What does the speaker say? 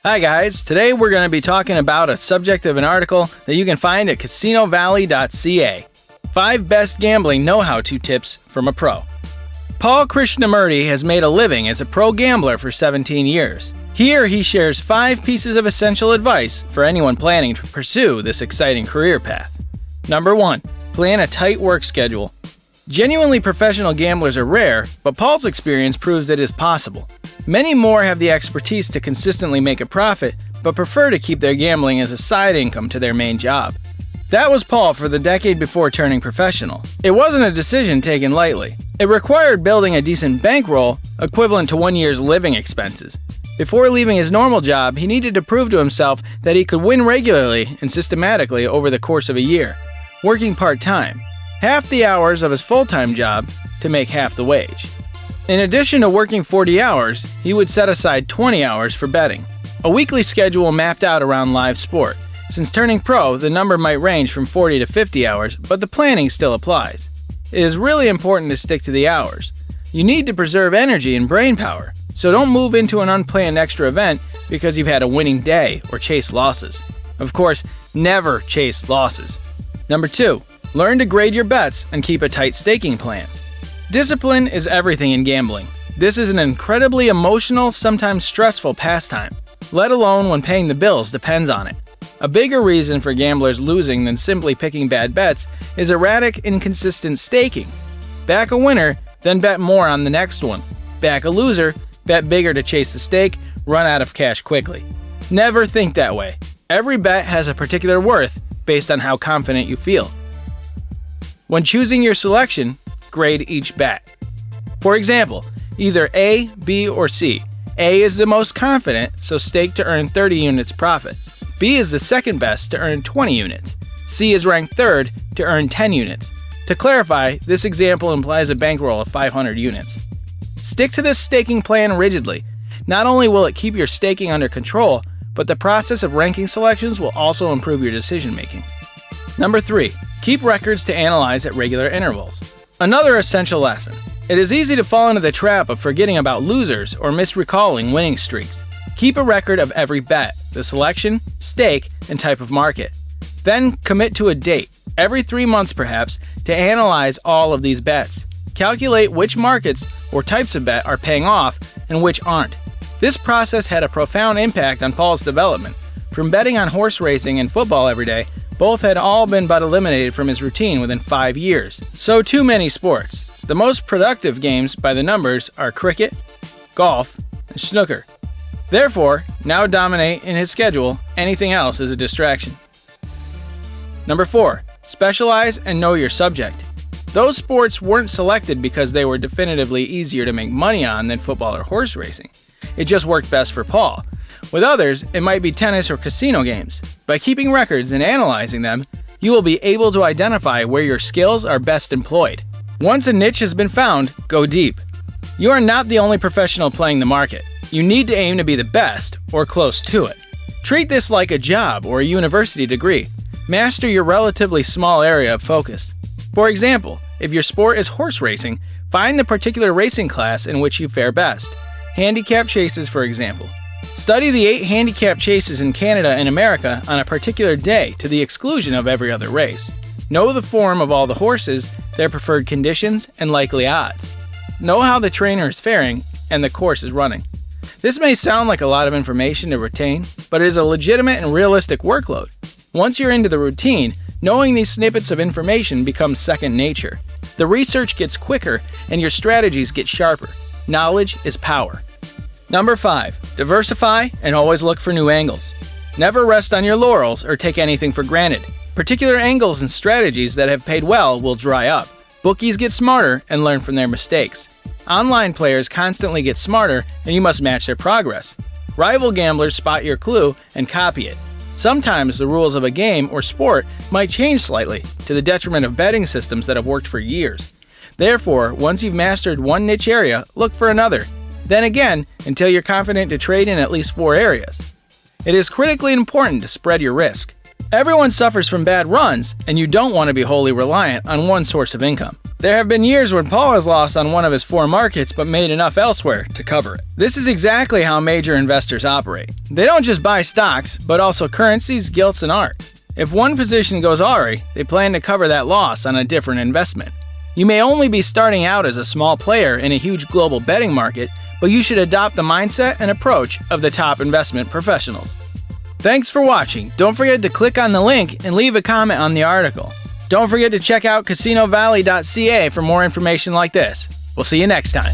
Hi guys, today we're going to be talking about a subject of an article that you can find at casinovalley.ca. 5 best gambling know-how-to tips from a pro. Paul Krishnamurti has made a living as a pro gambler for 17 years. Here he shares 5 pieces of essential advice for anyone planning to pursue this exciting career path. Number 1. Plan a tight work schedule. Genuinely professional gamblers are rare, but Paul's experience proves it is possible. Many more have the expertise to consistently make a profit, but prefer to keep their gambling as a side income to their main job. That was Paul for the decade before turning professional. It wasn't a decision taken lightly. It required building a decent bankroll, equivalent to 1 year's living expenses. Before leaving his normal job, he needed to prove to himself that he could win regularly and systematically over the course of a year, working part-time, half the hours of his full-time job to make half the wage. In addition to working 40 hours, he would set aside 20 hours for betting, a weekly schedule mapped out around live sport. Since turning pro, the number might range from 40 to 50 hours, but the planning still applies. It is really important to stick to the hours. You need to preserve energy and brain power, so don't move into an unplanned extra event because you've had a winning day or chase losses. Of course, never chase losses. Number 2. Learn to grade your bets and keep a tight staking plan. Discipline is everything in gambling. This is an incredibly emotional, sometimes stressful pastime, let alone when paying the bills depends on it. A bigger reason for gamblers losing than simply picking bad bets is erratic, inconsistent staking. Back a winner, then bet more on the next one. Back a loser, bet bigger to chase the stake, run out of cash quickly. Never think that way. Every bet has a particular worth based on how confident you feel. When choosing your selection, grade each bet. For example, either A, B, or C. A is the most confident, so stake to earn 30 units profit. B is the second best to earn 20 units. C is ranked third to earn 10 units. To clarify, this example implies a bankroll of 500 units. Stick to this staking plan rigidly. Not only will it keep your staking under control, but the process of ranking selections will also improve your decision making. Number 3. Keep records to analyze at regular intervals. Another essential lesson. It is easy to fall into the trap of forgetting about losers or misrecalling winning streaks. Keep a record of every bet, the selection, stake, and type of market. Then commit to a date, every 3 months perhaps, to analyze all of these bets. Calculate which markets or types of bet are paying off and which aren't. This process had a profound impact on Paul's development. From betting on horse racing and football every day, both had all been but eliminated from his routine within 5 years. So too many sports. The most productive games by the numbers are cricket, golf, and snooker. Therefore, now dominate in his schedule, anything else is a distraction. Number 4. Specialize and know your subject. Those sports weren't selected because they were definitively easier to make money on than football or horse racing. It just worked best for Paul. With others, it might be tennis or casino games. By keeping records and analyzing them, you will be able to identify where your skills are best employed. Once a niche has been found, go deep. You are not the only professional playing the market. You need to aim to be the best, or close to it. Treat this like a job or a university degree. Master your relatively small area of focus. For example, if your sport is horse racing, find the particular racing class in which you fare best. Handicap chases, for example. Study the 8 handicap chases in Canada and America on a particular day to the exclusion of every other race. Know the form of all the horses, their preferred conditions, and likely odds. Know how the trainer is faring and the course is running. This may sound like a lot of information to retain, but it is a legitimate and realistic workload. Once you're into the routine, knowing these snippets of information becomes second nature. The research gets quicker and your strategies get sharper. Knowledge is power. Number 5. Diversify and always look for new angles. Never rest on your laurels or take anything for granted. Particular angles and strategies that have paid well will dry up. Bookies get smarter and learn from their mistakes. Online players constantly get smarter and you must match their progress. Rival gamblers spot your clue and copy it. Sometimes the rules of a game or sport might change slightly, to the detriment of betting systems that have worked for years. Therefore, once you've mastered one niche area, look for another. Then again, until you're confident to trade in at least 4 areas. It is critically important to spread your risk. Everyone suffers from bad runs, and you don't want to be wholly reliant on one source of income. There have been years when Paul has lost on one of his 4 markets but made enough elsewhere to cover it. This is exactly how major investors operate. They don't just buy stocks, but also currencies, gilts, and art. If one position goes awry, they plan to cover that loss on a different investment. You may only be starting out as a small player in a huge global betting market, but you should adopt the mindset and approach of the top investment professionals. Thanks for watching. Don't forget to click on the link and leave a comment on the article. Don't forget to check out casinovalley.ca for more information like this. We'll see you next time.